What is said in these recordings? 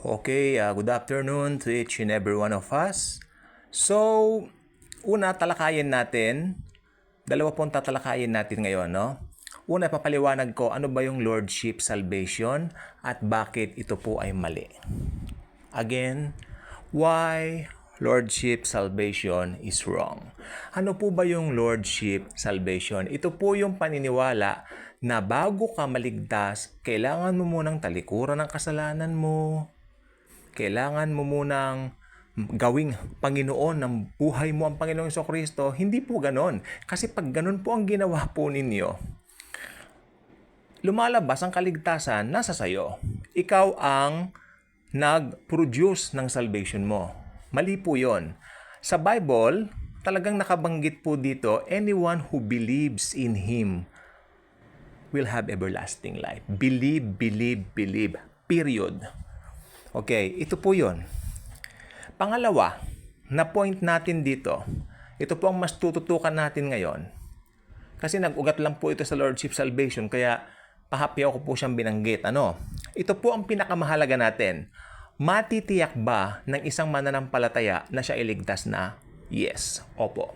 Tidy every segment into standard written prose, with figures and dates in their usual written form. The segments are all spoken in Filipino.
Okay, good afternoon to each and every one of us. So, una talakayin natin, dalawa pong tatalakayin natin ngayon, no? Una, papaliwanag ko ano ba yung Lordship Salvation at bakit ito po ay mali. Again, why Lordship Salvation is wrong. Ano po ba yung Lordship Salvation? Ito po yung paniniwala na bago ka maligtas, kailangan mo munang talikuran ng kasalanan mo. Kailangan mo munang gawing Panginoon ng buhay mo ang Panginoong Jesucristo. Hindi po ganon. Kasi pag ganon po ang ginawa po ninyo, lumalabas ang kaligtasan nasa sayo. Ikaw ang nag-produce ng salvation mo. Mali po yon. Sa Bible, talagang nakabanggit po dito, anyone who believes in Him will have everlasting life. Believe, believe, believe. Period. Okay, ito po yun. Pangalawa, na point natin dito, ito po ang mas tututukan natin ngayon. Kasi nag-ugat lang po ito sa Lordship Salvation, kaya pahapyaw ko po siyang binanggit. Ito po ang pinakamahalaga natin. Matitiyak ba ng isang mananampalataya na siya iligtas na? Yes. Opo.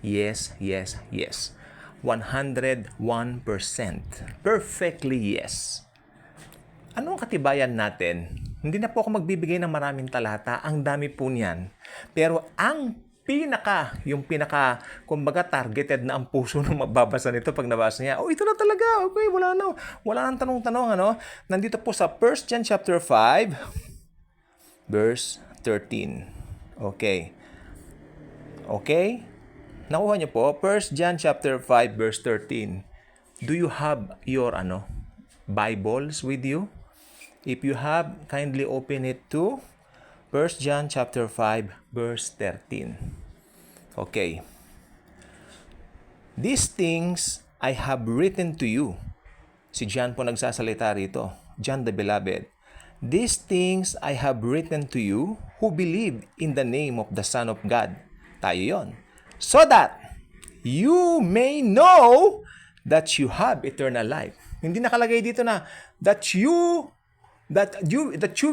Yes, yes, yes. 101%. Perfectly yes. Ano ang katibayan natin? Hindi na po ako magbibigay ng maraming talata. Ang dami po niyan. Pero ang kumbaga targeted na ang puso ng magbabasa nito pag nabasa niya. Oh, ito na talaga. Okay, wala nang tanong-tanong, Nandito po sa 1 John chapter 5, verse 13. Okay. Okay? Nakuha niyo po, 1 John chapter 5, verse 13. Do you have your, Bibles with you? If you have, kindly open it to 1 John chapter 5, verse 13. Okay. These things I have written to you. Si John po nagsasalita rito. John the Beloved. These things I have written to you who believe in the name of the Son of God. Tayo yon. So that you may know that you have eternal life. Hindi nakalagay dito na that you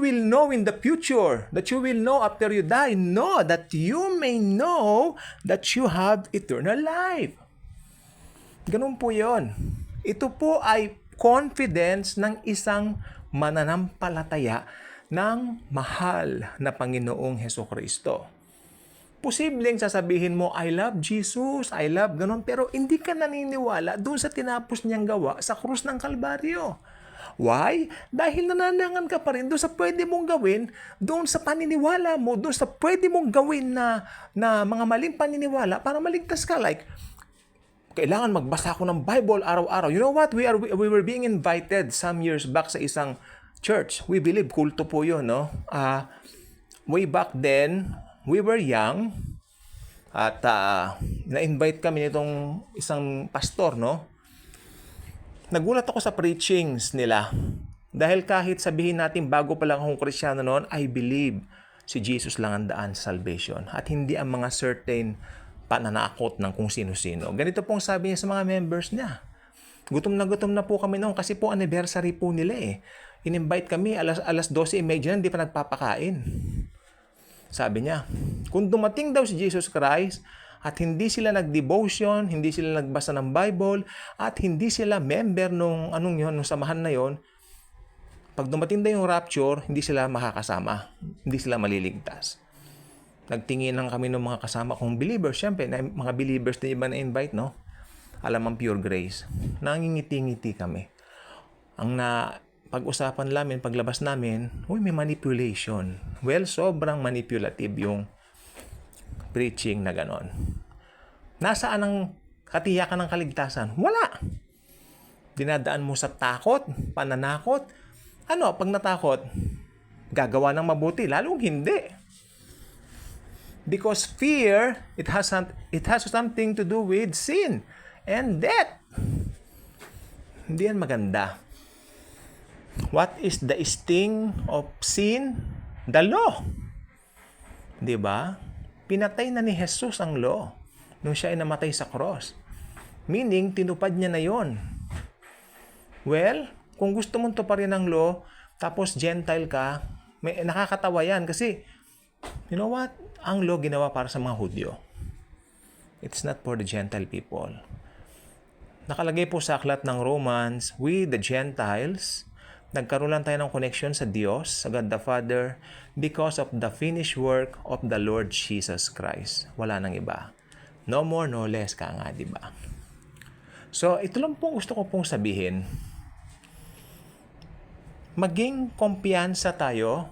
will know in the future, that you will know after you die. No, that you may know that you have eternal life. Ganun po yon. Ito po ay confidence ng isang mananampalataya ng mahal na Panginoong Jesucristo. Posibleng sasabihin mo, I love Jesus, I love ganun, pero hindi ka naniniwala doon sa tinapos niyang gawa sa krus ng Kalbaryo. Why? Dahil nananangan ka pa rin doon sa pwede mong gawin, doon sa paniniwala mo, doon sa pwede mong gawin na mga maling paniniwala para maligtas ka. Like, kailangan magbasa ako ng Bible araw-araw. You know what? We were being invited some years back sa isang church. We believe kulto po yun, no? Way back then, we were young at na-invite kami nitong isang pastor, no? Nagulat ako sa preachings nila. Dahil kahit sabihin natin bago pa lang akong Kristyano noon, I believe si Jesus lang ang daan sa salvation at hindi ang mga certain pananakot ng kung sino-sino. Ganito pong sabi niya sa mga members niya. Gutom na po kami noon kasi po anniversary po nila eh. In-invite kami alas 12:30 na, hindi pa nagpapakain. Sabi niya, kung dumating daw si Jesus Christ at hindi sila nag-devotion, hindi sila nagbasa ng Bible, at hindi sila member nung samahan na yon, pag dumating daw yung rapture, hindi sila makakasama. Hindi sila maliligtas. Nagtingin lang kami ng mga kasama kong believers. Siyempre, mga believers na iba na-invite, no? Alam ang pure grace. Nangingiti-ngiti kami. Ang pag-usapan namin, paglabas namin, may manipulation. Well, sobrang manipulative yung preaching na ganon. Nasaan ang katiyakan ng kaligtasan? Wala. Dinadaan mo sa takot, pananakot. Pag natakot, gagawa ng mabuti, lalong hindi. Because fear, it has something to do with sin and death. Hindi yan maganda. What is the sting of sin? The law. Di ba? Pinatay na ni Jesus ang law nung siya ay namatay sa cross. Meaning, tinupad niya na yon. Well, kung gusto mong tuparin ang law, tapos Gentile ka, Nakakatawa yan kasi, you know what? Ang law ginawa para sa mga Hudyo. It's not for the Gentile people. Nakalagay po sa aklat ng Romans, we the Gentiles, nagkaroon lang tayo ng connection sa Diyos, sa God the Father, because of the finished work of the Lord Jesus Christ. Wala nang iba. No more, no less ka nga, di ba? So, ito lang po gusto ko pong sabihin. Maging kumpiyansa tayo,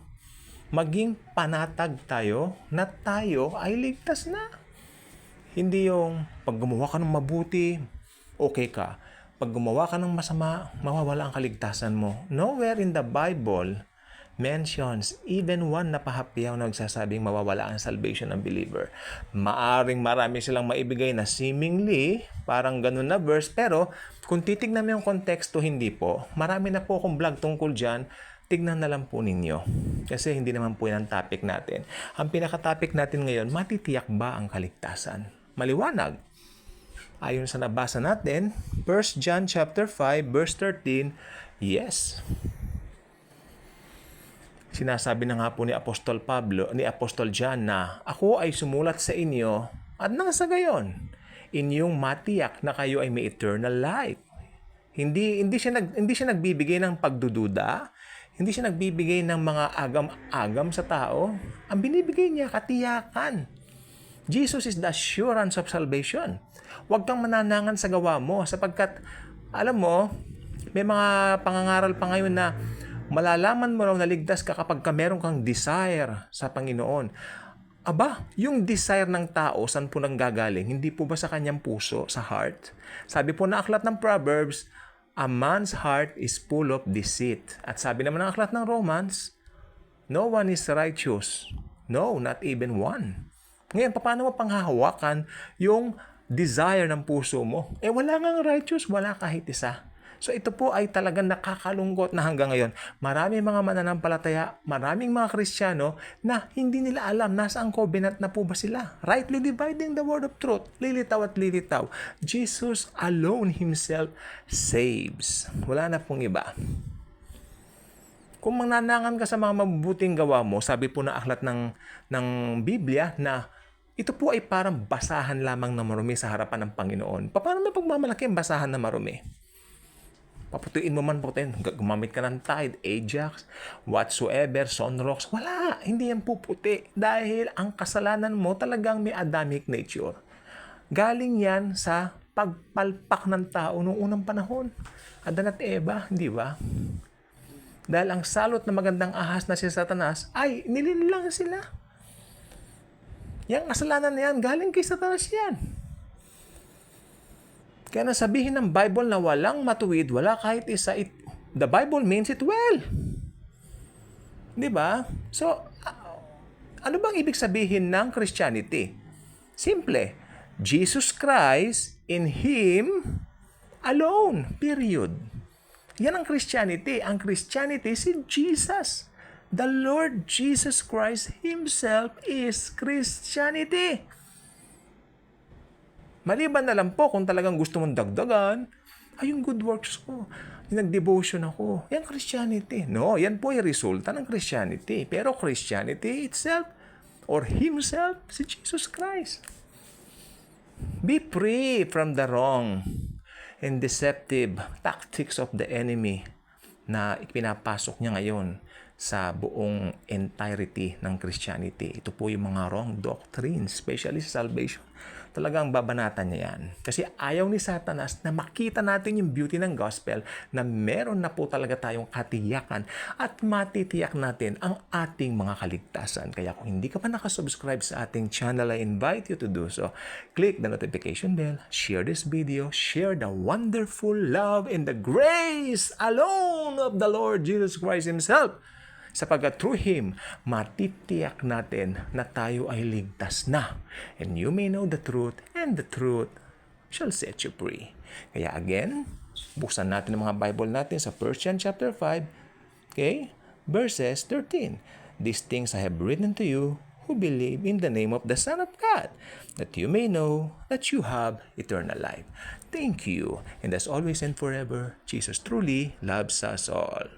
maging panatag tayo, na tayo ay ligtas na. Hindi yung pag gumawa ka ng mabuti, okay ka. Pag gumawa ka ng masama, mawawala ang kaligtasan mo. Nowhere in the Bible mentions even one na pahapyaw na nagsasabing mawawala ang salvation ng believer. Maaring marami silang maibigay na seemingly parang ganun na verse, pero kung titignan mo yung konteksto, hindi po. Marami na po akong vlog tungkol dyan. Tignan na lang po ninyo. Kasi hindi naman po yan ang topic natin. Ang pinaka-topic natin ngayon, matitiyak ba ang kaligtasan? Maliwanag. Ayon sa nabasa natin, 1 John chapter 5 verse 13, yes. Sinasabi na nga po ni Apostol John na ako ay sumulat sa inyo at nang sa gayon, inyong matiyak na kayo ay may eternal life. Hindi siya nagbibigay ng pagdududa, hindi siya nagbibigay ng mga agam-agam sa tao. Ang binibigay niya katiyakan. Jesus is the assurance of salvation. Huwag kang mananangan sa gawa mo sapagkat, alam mo, may mga pangangaral pa ngayon na malalaman mo raw na ligtas ka kapag meron kang desire sa Panginoon. Aba, yung desire ng tao, saan po nanggagaling? Hindi po ba sa kanyang puso, sa heart? Sabi po na aklat ng Proverbs, a man's heart is full of deceit. At sabi naman ng aklat ng Romans, no one is righteous. No, not even one. Ngayon, paano mo panghahawakan yung desire ng puso mo? Wala ngang righteous, wala kahit isa. So ito po ay talagang nakakalungkot na hanggang ngayon. Maraming mga mananampalataya, maraming mga Kristiyano na hindi nila alam nasaan covenant na po ba sila. Rightly dividing the word of truth. Lilitaw at lilitaw. Jesus alone himself saves. Wala na pong iba. Kung mananangan ka sa mga mabubuting gawa mo, sabi po na aklat ng Biblia na ito po ay parang basahan lamang na marumi sa harapan ng Panginoon. Paano may pagmamalaki ang basahan na marumi? Paputuin mo man po tayo, gumamit ka ng Tide, Ajax, whatsoever, Sunrox, wala, hindi yan puputi dahil ang kasalanan mo talagang may Adamic nature. Galing yan sa pagpalpak ng tao noong unang panahon. Adan at Eva, di ba? Dahil ang salot na magandang ahas na si Satanas ay nililang sila. Yang kasalanan na yan, galing kay Satanas yan. Kaya nasabihin ng Bible na walang matuwid, wala kahit isa, the Bible means it well. Di ba? So, ano bang ibig sabihin ng Christianity? Simple. Jesus Christ in Him alone. Period. Yan ang Christianity. Ang Christianity si Jesus. The Lord Jesus Christ Himself is Christianity. Maliban na lang po kung talagang gusto mong dagdagan, ay yung good works ko, yung nag-devotion ako, yan Christianity. No, yan po ay resulta ng Christianity. Pero Christianity itself, or Himself, si Jesus Christ. Be free from the wrong and deceptive tactics of the enemy na ipinapasok niya ngayon sa buong entirety ng Christianity. Ito po yung mga wrong doctrines, especially sa salvation. Talagang babanatan niya yan. Kasi ayaw ni Satanas na makita natin yung beauty ng gospel na meron na po talaga tayong katiyakan at matitiyak natin ang ating mga kaligtasan. Kaya kung hindi ka pa nakasubscribe sa ating channel, I invite you to do so. Click the notification bell, share this video, share the wonderful love and the grace alone of the Lord Jesus Christ Himself. Sapagkat through Him, matitiyak natin na tayo ay ligtas na. And you may know the truth, and the truth shall set you free. Kaya again, buksan natin ang mga Bible natin sa 1 John chapter 5, okay? Verses 13. These things I have written to you who believe in the name of the Son of God, that you may know that you have eternal life. Thank you. And as always and forever, Jesus truly loves us all.